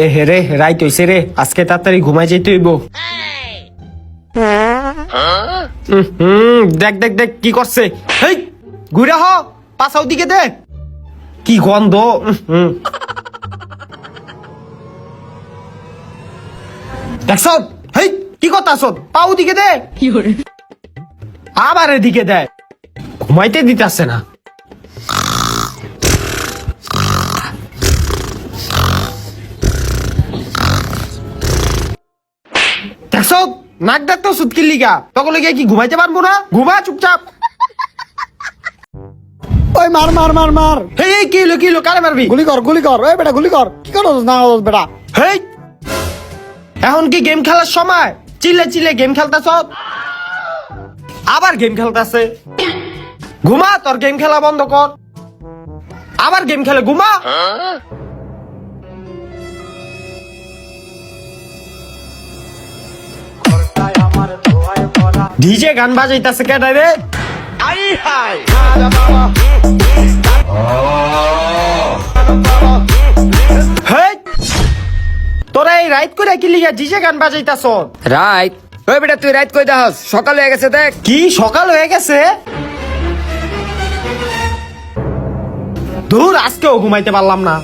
এ হে রে, রাইত হইছে রে, আজকে তাড়াতাড়ি ঘুমাই যাইতে হইব। দেখ দেখ দেখ কি করছে, হেই ঘুরে হ, পাছাও দিকে দে, কি গন্ধ। দেখছ, হেই কি করতাছ, পাও দিকে দে, আবার এদিকে দে, ঘুমাইতে দিতেছে না। দেখছ, নাক ডাক্তার সুতকির লিগা, তখন লিগে কি ঘুমাইতে পারবো না? ঘুমা চুপচাপ। ওই মার মার মার মার, হেই কি হলো, কারে মারবি? গুলি কর গুলি কর, ওই বেটা গুলি কর। কি করছ না বেটা? হেই, এখন কি গেম খেলার সময়? চিল্লে চিল্লে গেম খেলতাছ, আবার গেম খেলতাছে। ঘুমা, তোর গেম খেলা বন্ধ কর, আবার গেম খেলে, ঘুমা। ডিজে গান বাজাইতাছে কেডা রে? হেই, তোরা এই রাইত করে কি লিগা ডিজে গান বাজাইতাছ? রাইট, ওই বেটা তুই রাইট কই দাস, সকাল হয়ে গেছে দেখ। কি সকাল হয়ে গেছে? দূর, আজকেও ঘুমাইতে পারলাম না।